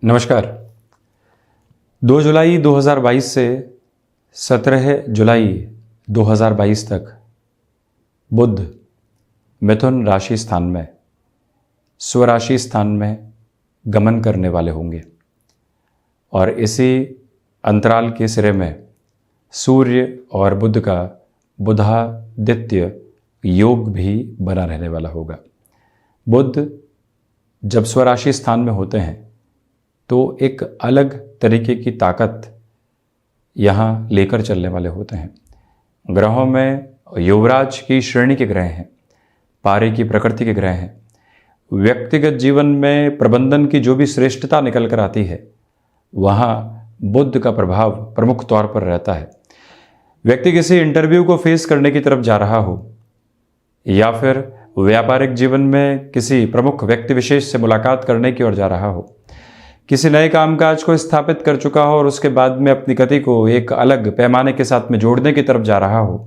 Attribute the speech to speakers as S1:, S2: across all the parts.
S1: नमस्कार। 2 जुलाई 2022 से 17 जुलाई 2022 तक बुध मिथुन राशि स्थान में स्वराशि स्थान में गमन करने वाले होंगे और इसी अंतराल के सिरे में सूर्य और बुध का बुधादित्य योग भी बना रहने वाला होगा। बुध जब स्वराशि स्थान में होते हैं तो एक अलग तरीके की ताकत यहाँ लेकर चलने वाले होते हैं। ग्रहों में युवराज की श्रेणी के ग्रह हैं, पारे की प्रकृति के ग्रह हैं। व्यक्तिगत जीवन में प्रबंधन की जो भी श्रेष्ठता निकल कर आती है वहाँ बुध का प्रभाव प्रमुख तौर पर रहता है। व्यक्ति किसी इंटरव्यू को फेस करने की तरफ जा रहा हो या फिर व्यापारिक जीवन में किसी प्रमुख व्यक्ति विशेष से मुलाकात करने की ओर जा रहा हो, किसी नए कामकाज को स्थापित कर चुका हो और उसके बाद में अपनी गति को एक अलग पैमाने के साथ में जोड़ने की तरफ जा रहा हो,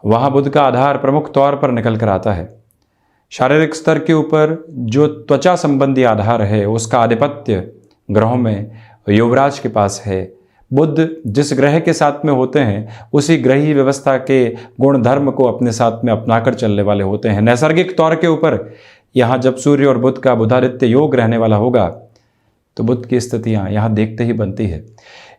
S1: वहाँ बुध का आधार प्रमुख तौर पर निकल कर आता है। शारीरिक स्तर के ऊपर जो त्वचा संबंधी आधार है उसका आधिपत्य ग्रहों में युवराज के पास है। बुध जिस ग्रह के साथ में होते हैं उसी ग्रही व्यवस्था के गुण धर्म को अपने साथ में अपनाकर चलने वाले होते हैं। नैसर्गिक तौर के ऊपर यहाँ जब सूर्य और बुध का बुधादित्य योग रहने वाला होगा तो बुध की स्थितियाँ यहाँ देखते ही बनती है।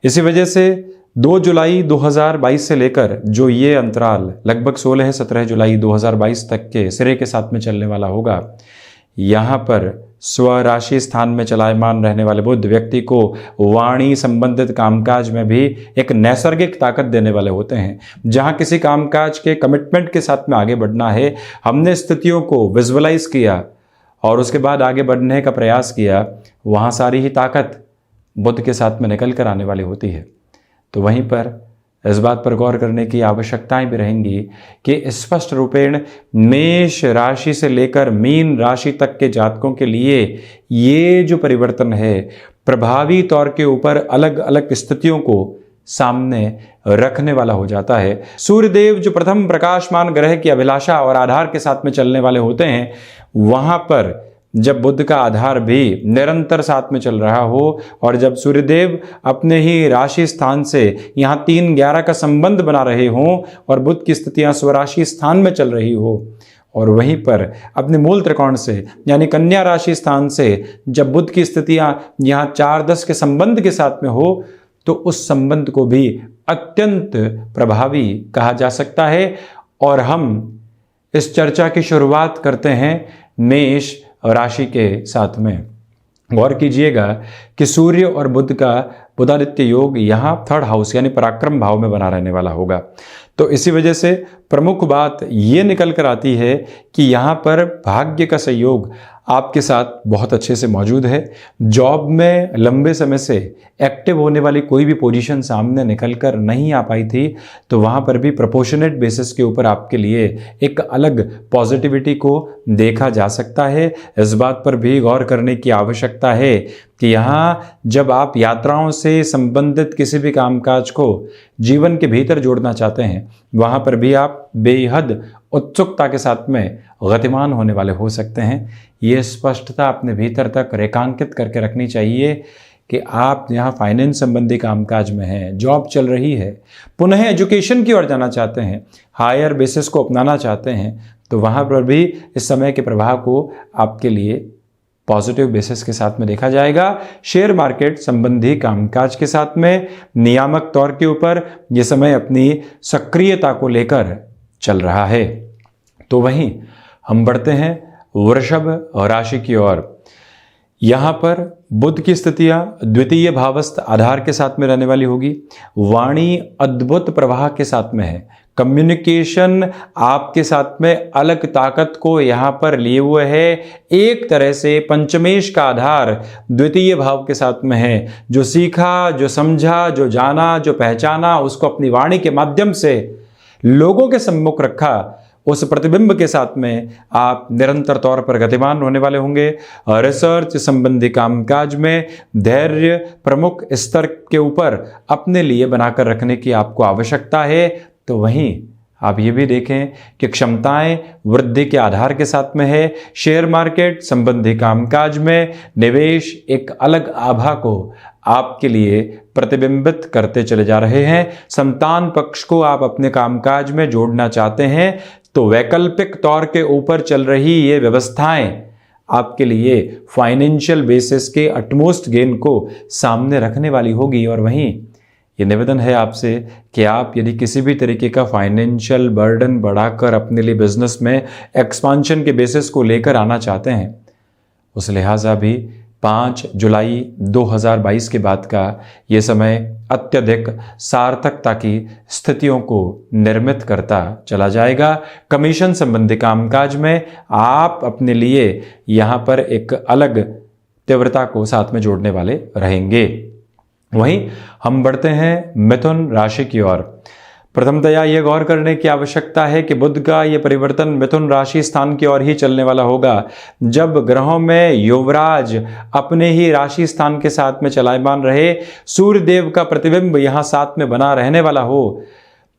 S1: इसी वजह से 2 जुलाई 2022 से लेकर जो ये अंतराल लगभग 16-17 जुलाई 2022 तक के सिरे के साथ में चलने वाला होगा, यहाँ पर स्वराशि स्थान में चलायमान रहने वाले बुध व्यक्ति को वाणी संबंधित कामकाज में भी एक नैसर्गिक ताकत देने वाले होते हैं। जहाँ किसी कामकाज के कमिटमेंट के साथ में आगे बढ़ना है, हमने स्थितियों को विजुअलाइज किया और उसके बाद आगे बढ़ने का प्रयास किया, वहाँ सारी ही ताकत बुध के साथ में निकल कर आने वाली होती है। तो वहीं पर इस बात पर गौर करने की आवश्यकताएं भी रहेंगी कि स्पष्ट रूपेण मेष राशि से लेकर मीन राशि तक के जातकों के लिए ये जो परिवर्तन है प्रभावी तौर के ऊपर अलग अलग स्थितियों को सामने रखने वाला हो जाता है। सूर्यदेव जो प्रथम प्रकाशमान ग्रह की अभिलाषा और आधार के साथ में चलने वाले होते हैं, वहां पर जब बुध का आधार भी निरंतर साथ में चल रहा हो और जब सूर्यदेव अपने ही राशि स्थान से यहाँ 3-11 का संबंध बना रहे हों और बुध की स्थितियाँ स्वराशि स्थान में चल रही हो और वहीं पर अपने मूल त्रिकोण से यानी कन्या राशि स्थान से जब बुध की स्थितियाँ यहाँ 4-10 के संबंध के साथ में हो तो उस संबंध को भी अत्यंत प्रभावी कहा जा सकता है। और हम इस चर्चा की शुरुआत करते हैं मेष राशि के साथ में। गौर कीजिएगा कि सूर्य और बुध का बुधादित्य योग यहाँ 3rd हाउस यानी पराक्रम भाव में बना रहने वाला होगा। तो इसी वजह से प्रमुख बात ये निकल कर आती है कि यहाँ पर भाग्य का सहयोग आपके साथ बहुत अच्छे से मौजूद है। जॉब में लंबे समय से एक्टिव होने वाली कोई भी पोजीशन सामने निकल कर नहीं आ पाई थी तो वहाँ पर भी प्रोपोर्शनेट बेसिस के ऊपर आपके लिए एक अलग पॉजिटिविटी को देखा जा सकता है। इस बात पर भी गौर करने की आवश्यकता है कि यहाँ जब आप यात्राओं से संबंधित किसी भी कामकाज को जीवन के भीतर जोड़ना चाहते हैं वहाँ पर भी आप बेहद उत्सुकता के साथ में गतिमान होने वाले हो सकते हैं। ये स्पष्टता अपने भीतर तक रेखांकित करके रखनी चाहिए कि आप यहाँ फाइनेंस संबंधी कामकाज में हैं, जॉब चल रही है, पुनः एजुकेशन की ओर जाना चाहते हैं, हायर बेसिस को अपनाना चाहते हैं, तो वहाँ पर भी इस समय के प्रभाव को आपके लिए पॉजिटिव बेसिस के साथ में देखा जाएगा। शेयर मार्केट संबंधी कामकाज के साथ में नियामक तौर के ऊपर ये समय अपनी सक्रियता को लेकर चल रहा है। तो वहीं हम बढ़ते हैं वृषभ राशि की ओर। यहाँ पर बुध की स्थितियाँ द्वितीय भावस्थ आधार के साथ में रहने वाली होगी। वाणी अद्भुत प्रवाह के साथ में है। कम्युनिकेशन आपके साथ में अलग ताकत को यहाँ पर लिए हुए है। एक तरह से पंचमेश का आधार द्वितीय भाव के साथ में है। जो सीखा, जो समझा, जो जाना, जो पहचाना, उसको अपनी वाणी के माध्यम से लोगों के सम्मुख रखा, उस प्रतिबिंब के साथ में आप निरंतर तौर पर गतिमान होने वाले होंगे। रिसर्च संबंधी कामकाज में धैर्य प्रमुख स्तर के ऊपर अपने लिए बनाकर रखने की आपको आवश्यकता है। तो वहीं आप ये भी देखें कि क्षमताएं वृद्धि के आधार के साथ में है। शेयर मार्केट संबंधी कामकाज में निवेश एक अलग आभा को आपके लिए प्रतिबिंबित करते चले जा रहे हैं। संतान पक्ष को आप अपने कामकाज में जोड़ना चाहते हैं तो वैकल्पिक तौर के ऊपर चल रही ये व्यवस्थाएं आपके लिए फाइनेंशियल बेसिस के अटमोस्ट गेन को सामने रखने वाली होगी। और वहीं ये निवेदन है आपसे कि आप यदि किसी भी तरीके का फाइनेंशियल बर्डन बढ़ाकर अपने लिए बिजनेस में एक्सपांशन के बेसिस को लेकर आना चाहते हैं, उस लिहाजा भी 5 जुलाई 2022 के बाद का ये समय अत्यधिक सार्थकता की स्थितियों को निर्मित करता चला जाएगा। कमीशन संबंधी कामकाज में आप अपने लिए यहाँ पर एक अलग तीव्रता को साथ में जोड़ने वाले रहेंगे। वहीं हम बढ़ते हैं मिथुन राशि की ओर। प्रथमतया यह गौर करने की आवश्यकता है कि बुध का यह परिवर्तन मिथुन राशि स्थान की ओर ही चलने वाला होगा। जब ग्रहों में युवराज अपने ही राशि स्थान के साथ में चलायमान रहे, सूर्य देव का प्रतिबिंब यहां साथ में बना रहने वाला हो,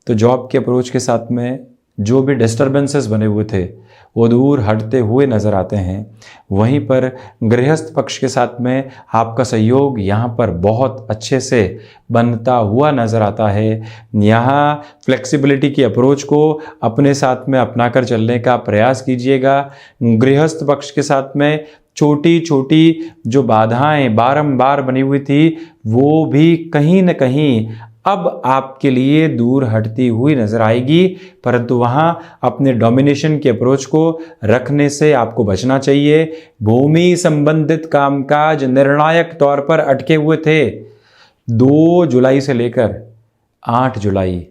S1: तो जॉब के अप्रोच के साथ में जो भी डिस्टर्बेंसेस बने हुए थे वो दूर हटते हुए नजर आते हैं। वहीं पर गृहस्थ पक्ष के साथ में आपका सहयोग यहाँ पर बहुत अच्छे से बनता हुआ नजर आता है। यहाँ फ्लेक्सिबिलिटी की अप्रोच को अपने साथ में अपनाकर चलने का प्रयास कीजिएगा। गृहस्थ पक्ष के साथ में छोटी छोटी जो बाधाएं बारंबार बनी हुई थी वो भी कहीं न कहीं अब आपके लिए दूर हटती हुई नजर आएगी, परंतु वहां अपने डोमिनेशन के अप्रोच को रखने से आपको बचना चाहिए। भूमि संबंधित कामकाज निर्णायक तौर पर अटके हुए थे। 2 जुलाई से लेकर 8 जुलाई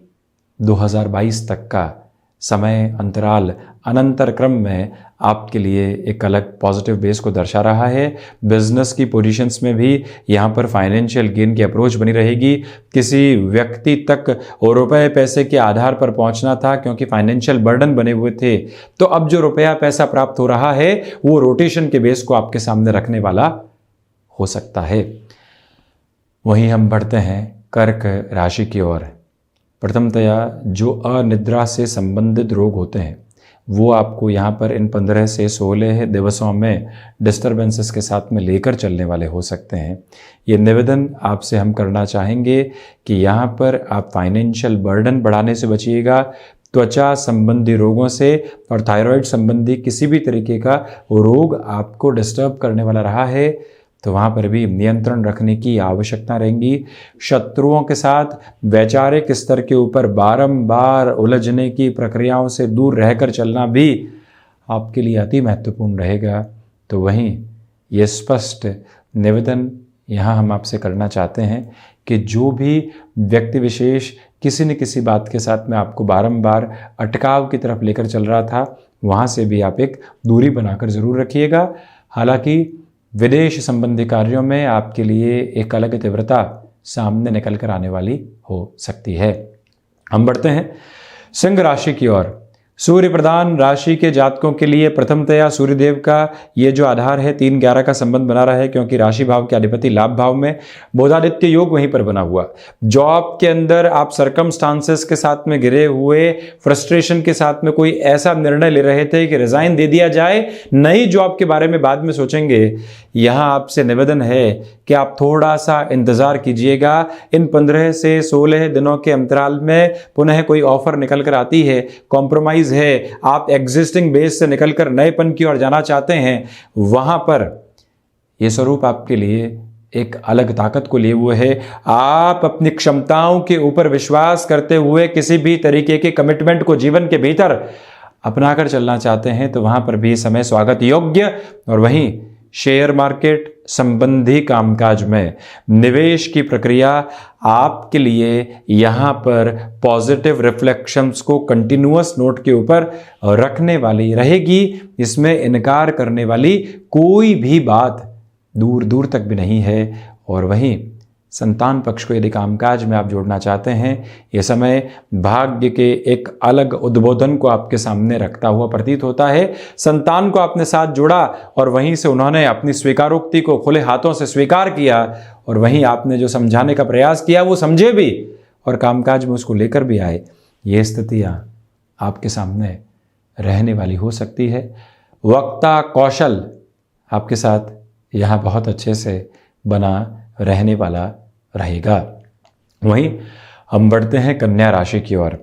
S1: 2022 तक का समय अंतराल अनंतर क्रम में आपके लिए एक अलग पॉजिटिव बेस को दर्शा रहा है। बिजनेस की पोजीशंस में भी यहाँ पर फाइनेंशियल गेन की अप्रोच बनी रहेगी। किसी व्यक्ति तक रुपए पैसे के आधार पर पहुँचना था क्योंकि फाइनेंशियल बर्डन बने हुए थे, तो अब जो रुपया पैसा प्राप्त हो रहा है वो रोटेशन के बेस को आपके सामने रखने वाला हो सकता है। वहीं हम बढ़ते हैं कर्क राशि की ओर। प्रथमतया जो अनिद्रा से संबंधित रोग होते हैं वो आपको यहाँ पर इन 15 से 16 दिवसों में डिस्टर्बेंसेस के साथ में लेकर चलने वाले हो सकते हैं। ये निवेदन आपसे हम करना चाहेंगे कि यहाँ पर आप फाइनेंशियल बर्डन बढ़ाने से बचिएगा। त्वचा संबंधी रोगों से और थायराइड संबंधी किसी भी तरीके का रोग आपको डिस्टर्ब करने वाला रहा है तो वहाँ पर भी नियंत्रण रखने की आवश्यकता रहेगी। शत्रुओं के साथ वैचारिक स्तर के ऊपर बारंबार उलझने की प्रक्रियाओं से दूर रहकर चलना भी आपके लिए अति महत्वपूर्ण रहेगा। तो वहीं ये स्पष्ट निवेदन यहाँ हम आपसे करना चाहते हैं कि जो भी व्यक्ति विशेष किसी न किसी बात के साथ में आपको बारंबार अटकाव की तरफ लेकर चल रहा था, वहाँ से भी आप एक दूरी बनाकर ज़रूर रखिएगा। हालांकि विदेश संबंधी कार्यों में आपके लिए एक अलग तीव्रता सामने निकल कर आने वाली हो सकती है। हम बढ़ते हैं सिंह राशि की ओर। सूर्य प्रधान राशि के जातकों के लिए प्रथमतया सूर्यदेव का ये जो आधार है 3-11 का संबंध बना रहा है क्योंकि राशि भाव के अधिपति लाभ भाव में, बोधादित्य योग वहीं पर बना हुआ। जॉब के अंदर आप सरकमस्टांसेस के साथ में घिरे हुए फ्रस्ट्रेशन के साथ में कोई ऐसा निर्णय ले रहे थे कि रिजाइन दे दिया जाए, नई जॉब के बारे में बाद में सोचेंगे। यहाँ आपसे निवेदन है कि आप थोड़ा सा इंतजार कीजिएगा। इन 15 से 16 दिनों के अंतराल में पुनः कोई ऑफर निकल कर आती है, कॉम्प्रोमाइज है, आप एग्जिस्टिंग बेस से निकलकर नएपन की ओर जाना चाहते हैं, वहां पर यह स्वरूप आपके लिए एक अलग ताकत को लिए हुए है। आप अपनी क्षमताओं के ऊपर विश्वास करते हुए किसी भी तरीके के कमिटमेंट को जीवन के भीतर अपनाकर चलना चाहते हैं तो वहां पर भी समय स्वागत योग्य। और वहीं शेयर मार्केट संबंधी कामकाज में निवेश की प्रक्रिया आपके लिए यहाँ पर पॉजिटिव रिफ्लेक्शंस को कंटिन्यूअस नोट के ऊपर रखने वाली रहेगी। इसमें इनकार करने वाली कोई भी बात दूर दूर तक भी नहीं है। और वहीं संतान पक्ष को यदि कामकाज में आप जोड़ना चाहते हैं, यह समय भाग्य के एक अलग उद्बोधन को आपके सामने रखता हुआ प्रतीत होता है। संतान को आपने साथ जोड़ा और वहीं से उन्होंने अपनी स्वीकारोक्ति को खुले हाथों से स्वीकार किया और वहीं आपने जो समझाने का प्रयास किया वो समझे भी और कामकाज में उसको लेकर भी आए। ये स्थितियाँ आपके सामने रहने वाली हो सकती है। वक्ता कौशल आपके साथ यहाँ बहुत अच्छे से बना रहने वाला रहेगा। वहीं हम बढ़ते हैं कन्या राशि की ओर।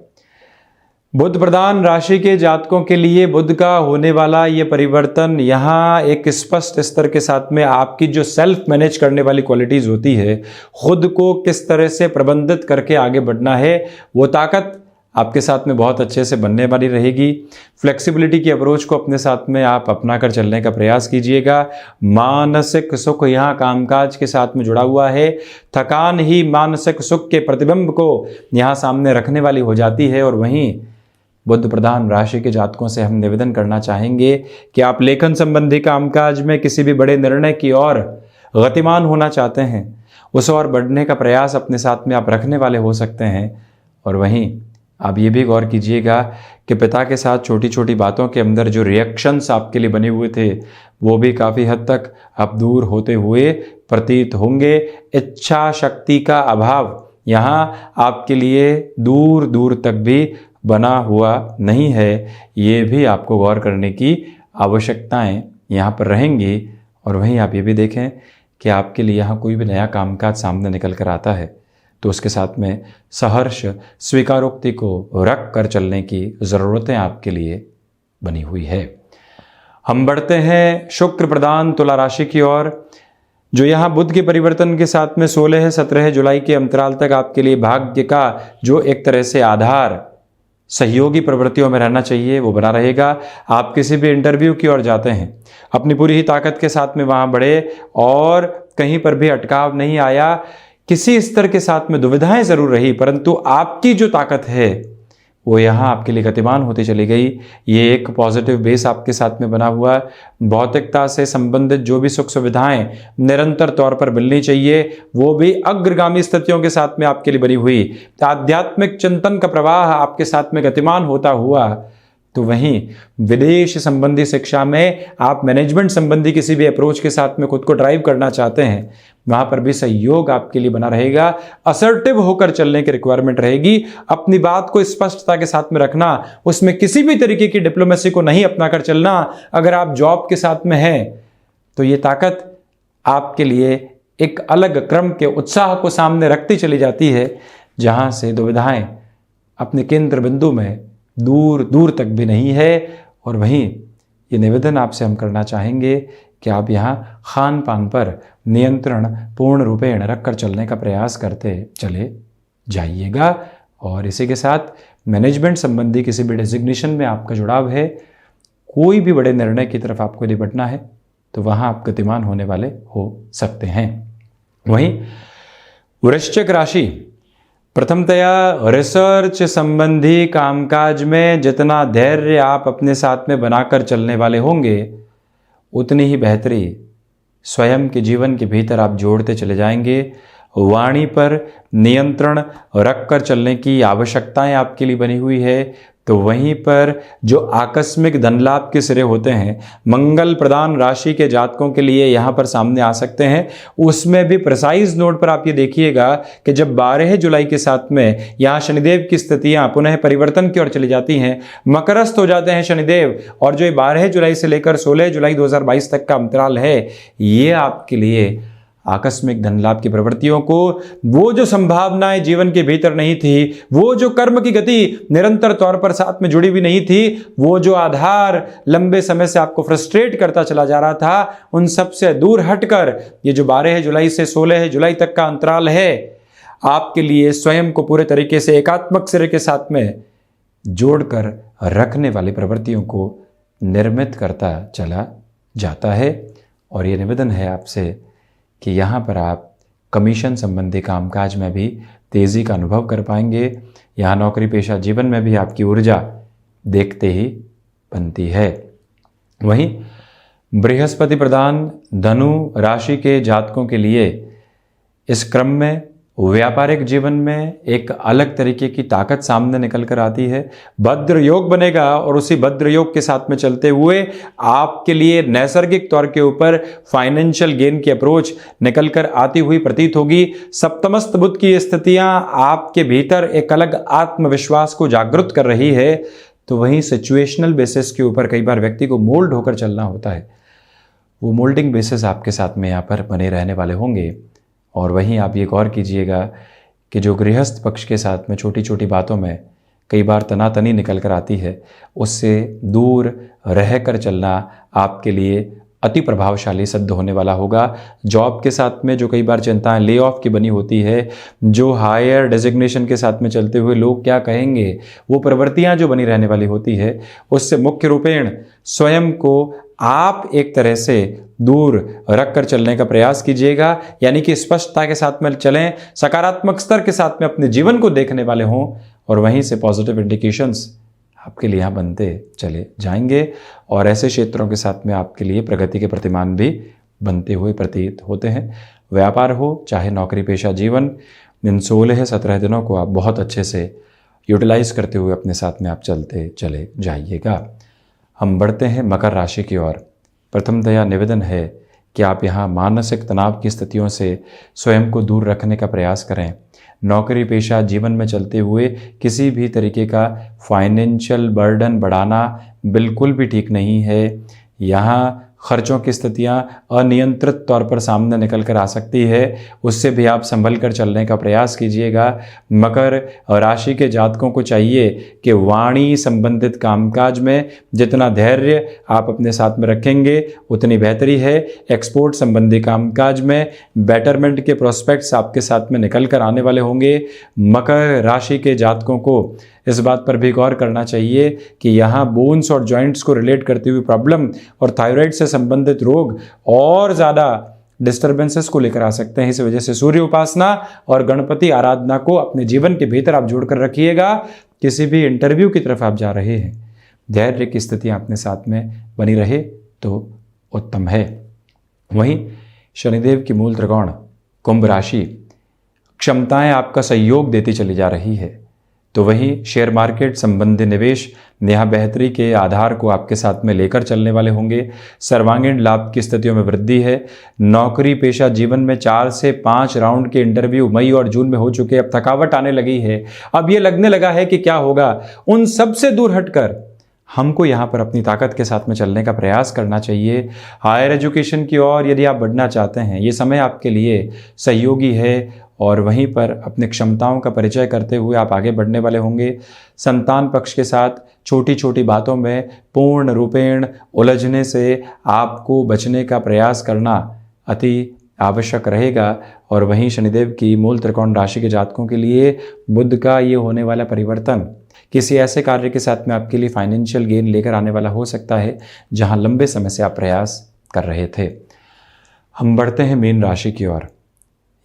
S1: बुध प्रधान राशि के जातकों के लिए बुध का होने वाला ये परिवर्तन यहाँ एक स्पष्ट स्तर के साथ में आपकी जो सेल्फ मैनेज करने वाली क्वालिटीज होती है, खुद को किस तरह से प्रबंधित करके आगे बढ़ना है, वो ताकत आपके साथ में बहुत अच्छे से बनने वाली रहेगी। फ्लेक्सिबिलिटी की अप्रोच को अपने साथ में आप अपना कर चलने का प्रयास कीजिएगा। मानसिक सुख यहाँ कामकाज के साथ में जुड़ा हुआ है। थकान ही मानसिक सुख के प्रतिबिंब को यहाँ सामने रखने वाली हो जाती है। और वहीं बुध प्रधान राशि के जातकों से हम निवेदन करना चाहेंगे कि आप लेखन संबंधी कामकाज में किसी भी बड़े निर्णय की ओर गतिमान होना चाहते हैं, उस ओर बढ़ने का प्रयास अपने साथ में आप रखने वाले हो सकते हैं। और वहीं आप ये भी गौर कीजिएगा कि पिता के साथ छोटी छोटी बातों के अंदर जो रिएक्शंस आपके लिए बने हुए थे, वो भी काफ़ी हद तक अब दूर होते हुए प्रतीत होंगे। इच्छा शक्ति का अभाव यहाँ आपके लिए दूर दूर तक भी बना हुआ नहीं है, ये भी आपको गौर करने की आवश्यकताएं यहाँ पर रहेंगी। और वहीं आप ये भी देखें कि आपके लिए यहाँ कोई भी नया कामकाज सामने निकल कर आता है तो उसके साथ में सहर्ष स्वीकारोक्ति को रख कर चलने की ज़रूरतें आपके लिए बनी हुई है। हम बढ़ते हैं शुक्र प्रधान तुला राशि की ओर, जो यहाँ बुध के परिवर्तन के साथ में 16-17 जुलाई के अंतराल तक आपके लिए भाग्य का जो एक तरह से आधार सहयोगी प्रवृत्तियों में रहना चाहिए वो बना रहेगा। आप किसी भी इंटरव्यू की ओर जाते हैं, अपनी पूरी ही ताकत के साथ में वहाँ बढ़े और कहीं पर भी अटकाव नहीं आया। किसी स्तर के साथ में दुविधाएं जरूर रही, परंतु आपकी जो ताकत है वो यहाँ आपके लिए गतिमान होती चली गई। ये एक पॉजिटिव बेस आपके साथ में बना हुआ। भौतिकता से संबंधित जो भी सुख सुविधाएं निरंतर तौर पर मिलनी चाहिए, वो भी अग्रगामी स्थितियों के साथ में आपके लिए बनी हुई। आध्यात्मिक चिंतन का प्रवाह आपके साथ में गतिमान होता हुआ। तो वहीं विदेश संबंधी शिक्षा में आप मैनेजमेंट संबंधी किसी भी अप्रोच के साथ में खुद को ड्राइव करना चाहते हैं, वहां पर भी सहयोग आपके लिए बना रहेगा। असर्टिव होकर चलने की रिक्वायरमेंट रहेगी। अपनी बात को स्पष्टता के साथ में रखना, उसमें किसी भी तरीके की डिप्लोमेसी को नहीं अपना कर चलना। अगर आप जॉब के साथ में हैं तो ये ताकत आपके लिए एक अलग क्रम के उत्साह को सामने रखती चली जाती है, जहां से दुविधाएं अपने केंद्र बिंदु में दूर दूर तक भी नहीं है। और वहीं ये निवेदन आपसे हम करना चाहेंगे कि आप यहाँ खान पान पर नियंत्रण पूर्ण रूपेण रखकर चलने का प्रयास करते चले जाइएगा। और इसी के साथ मैनेजमेंट संबंधी किसी भी डेजिग्नेशन में आपका जुड़ाव है, कोई भी बड़े निर्णय की तरफ आपको यदि बढ़ना है तो वहाँ आप गतिमान होने वाले हो सकते हैं। वहीं वृश्चिक राशि, प्रथमतया रिसर्च संबंधी कामकाज में जितना धैर्य आप अपने साथ में बनाकर चलने वाले होंगे, उतनी ही बेहतरी स्वयं के जीवन के भीतर आप जोड़ते चले जाएंगे। वाणी पर नियंत्रण रखकर चलने की आवश्यकताएं आपके लिए बनी हुई है। तो वहीं पर जो आकस्मिक धन लाभ के सिरे होते हैं, मंगल प्रधान राशि के जातकों के लिए यहाँ पर सामने आ सकते हैं। उसमें भी प्रिसाइज नोट पर आप ये देखिएगा कि जब 12 जुलाई के साथ में यहाँ शनिदेव की स्थितियाँ पुनः परिवर्तन की ओर चली जाती हैं, मकरस्थ हो जाते हैं शनिदेव, और जो 12 जुलाई से लेकर 16 जुलाई 2022 तक का अंतराल है, ये आपके लिए आकस्मिक धन लाभ की प्रवृत्तियों को, वो जो संभावनाएं जीवन के भीतर नहीं थी, वो जो कर्म की गति निरंतर तौर पर साथ में जुड़ी हुई नहीं थी, वो जो आधार लंबे समय से आपको फ्रस्ट्रेट करता चला जा रहा था, उन सब से दूर हटकर ये जो 12 जुलाई से 16 जुलाई तक का अंतराल है, आपके लिए स्वयं को पूरे तरीके से एकात्मक सिरे के साथ में जोड़कर रखने वाली प्रवृत्तियों को निर्मित करता चला जाता है। और ये निवेदन है आपसे कि यहाँ पर आप कमीशन संबंधी कामकाज में भी तेज़ी का अनुभव कर पाएंगे। यहाँ नौकरी पेशा जीवन में भी आपकी ऊर्जा देखते ही बनती है। वहीं बृहस्पति प्रधान धनु राशि के जातकों के लिए इस क्रम में व्यापारिक जीवन में एक अलग तरीके की ताकत सामने निकल कर आती है। भद्र योग बनेगा और उसी भद्र योग के साथ में चलते हुए आपके लिए नैसर्गिक तौर के ऊपर फाइनेंशियल गेन की अप्रोच निकल कर आती हुई प्रतीत होगी। सप्तमस्त बुध की स्थितियां आपके भीतर एक अलग आत्मविश्वास को जागृत कर रही है। तो वहीं सिचुएशनल बेसिस के ऊपर कई बार व्यक्ति को मोल्ड होकर चलना होता है। वो मोल्डिंग बेसिस आपके साथ में यहाँ पर बने रहने वाले होंगे। और वहीं आप ये गौर कीजिएगा कि जो गृहस्थ पक्ष के साथ में छोटी छोटी बातों में कई बार तनातनी निकल कर आती है, उससे दूर रह कर चलना आपके लिए अति प्रभावशाली सिद्ध होने वाला होगा। जॉब के साथ में जो कई बार चिंताएं ले ऑफ की बनी होती है, जो हायर डेजिग्नेशन के साथ में चलते हुए लोग क्या कहेंगे, वो प्रवृत्तियां जो बनी रहने वाली होती है, उससे मुख्य रूपेण स्वयं को आप एक तरह से दूर रख कर चलने का प्रयास कीजिएगा। यानी कि स्पष्टता के साथ में चलें, सकारात्मक स्तर के साथ में अपने जीवन को देखने वाले हों, और वहीं से पॉजिटिव इंडिकेशंस आपके लिए यहाँ बनते चले जाएंगे। और ऐसे क्षेत्रों के साथ में आपके लिए प्रगति के प्रतिमान भी बनते हुए प्रतीत होते हैं। व्यापार हो चाहे नौकरी पेशा जीवन, इन 16-17 दिनों को आप बहुत अच्छे से यूटिलाइज करते हुए अपने साथ में आप चलते चले जाइएगा। हम बढ़ते हैं मकर राशि की ओर। प्रथमतया निवेदन है कि आप यहाँ मानसिक तनाव की स्थितियों से स्वयं को दूर रखने का प्रयास करें। नौकरी पेशा जीवन में चलते हुए किसी भी तरीके का फाइनेंशियल बर्डन बढ़ाना बिल्कुल भी ठीक नहीं है। यहाँ खर्चों की स्थितियाँ अनियंत्रित तौर पर सामने निकल कर आ सकती है, उससे भी आप संभल कर चलने का प्रयास कीजिएगा। मकर राशि के जातकों को चाहिए कि वाणी संबंधित कामकाज में जितना धैर्य आप अपने साथ में रखेंगे उतनी बेहतरी है। एक्सपोर्ट संबंधी कामकाज में बेटरमेंट के प्रोस्पेक्ट्स आपके साथ में निकल कर आने वाले होंगे। मकर राशि के जातकों को इस बात पर भी गौर करना चाहिए कि यहाँ बोन्स और जॉइंट्स को रिलेट करती हुई प्रॉब्लम और थायराइड से संबंधित रोग और ज़्यादा डिस्टर्बेंसेस को लेकर आ सकते हैं। इस वजह से सूर्य उपासना और गणपति आराधना को अपने जीवन के भीतर आप जोड़कर रखिएगा। किसी भी इंटरव्यू की तरफ आप जा रहे हैं, धैर्य की स्थिति अपने साथ में बनी रहे तो उत्तम है। वहीं शनिदेव की मूल त्रिकोण कुंभ राशि, क्षमताएं आपका सहयोग देती चली जा रही है, तो वहीं शेयर मार्केट संबंधी निवेश यहाँ बेहतरी के आधार को आपके साथ में लेकर चलने वाले होंगे। सर्वांगीण लाभ की स्थितियों में वृद्धि है। नौकरी पेशा जीवन में 4 से 5 राउंड के इंटरव्यू मई और जून में हो चुके, अब थकावट आने लगी है। अब ये लगने लगा है कि क्या होगा। उन सब से दूर हटकर हमको यहाँ पर अपनी ताकत के साथ में चलने का प्रयास करना चाहिए। हायर एजुकेशन की ओर यदि आप बढ़ना चाहते हैं, ये समय आपके लिए सहयोगी है और वहीं पर अपनी क्षमताओं का परिचय करते हुए आप आगे बढ़ने वाले होंगे। संतान पक्ष के साथ छोटी छोटी बातों में पूर्ण रूपेण उलझने से आपको बचने का प्रयास करना अति आवश्यक रहेगा। और वहीं शनिदेव की मूल त्रिकोण राशि के जातकों के लिए बुध का ये होने वाला परिवर्तन किसी ऐसे कार्य के साथ में आपके लिए फाइनेंशियल गेन लेकर आने वाला हो सकता है जहां लंबे समय से आप प्रयास कर रहे थे। हम बढ़ते हैं मीन राशि की ओर।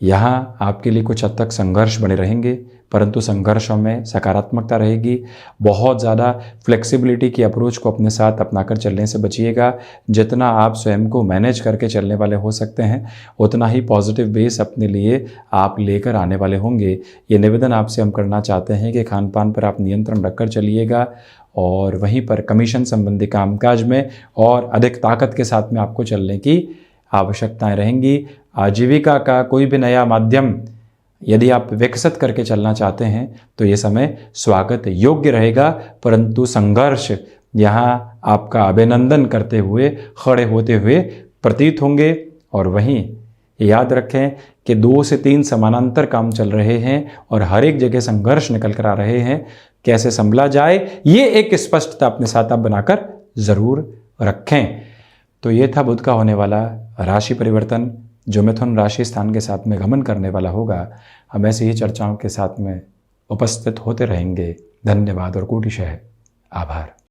S1: यहाँ आपके लिए कुछ हद तक संघर्ष बने रहेंगे, परंतु संघर्षों में सकारात्मकता रहेगी। बहुत ज़्यादा फ्लेक्सिबिलिटी की अप्रोच को अपने साथ अपनाकर चलने से बचिएगा। जितना आप स्वयं को मैनेज करके चलने वाले हो सकते हैं, उतना ही पॉजिटिव बेस अपने लिए आप लेकर आने वाले होंगे। ये निवेदन आपसे हम करना चाहते हैं कि खान पान पर आप नियंत्रण रखकर चलिएगा और वहीं पर कमीशन संबंधी कामकाज में और अधिक ताकत के साथ में आपको चलने की आवश्यकताएं रहेंगी। आजीविका का कोई भी नया माध्यम यदि आप विकसित करके चलना चाहते हैं तो ये समय स्वागत योग्य रहेगा, परंतु संघर्ष यहाँ आपका अभिनंदन करते हुए खड़े होते हुए प्रतीत होंगे। और वहीं याद रखें कि 2 से 3 समानांतर काम चल रहे हैं और हर एक जगह संघर्ष निकल कर आ रहे हैं। कैसे संभला जाए, ये एक स्पष्टता अपने साथ आप बनाकर ज़रूर रखें। तो ये था बुध का होने वाला राशि परिवर्तन जो मिथुन राशि स्थान के साथ में गमन करने वाला होगा। हम ऐसी ही चर्चाओं के साथ में उपस्थित होते रहेंगे। धन्यवाद और कोटिशः आभार।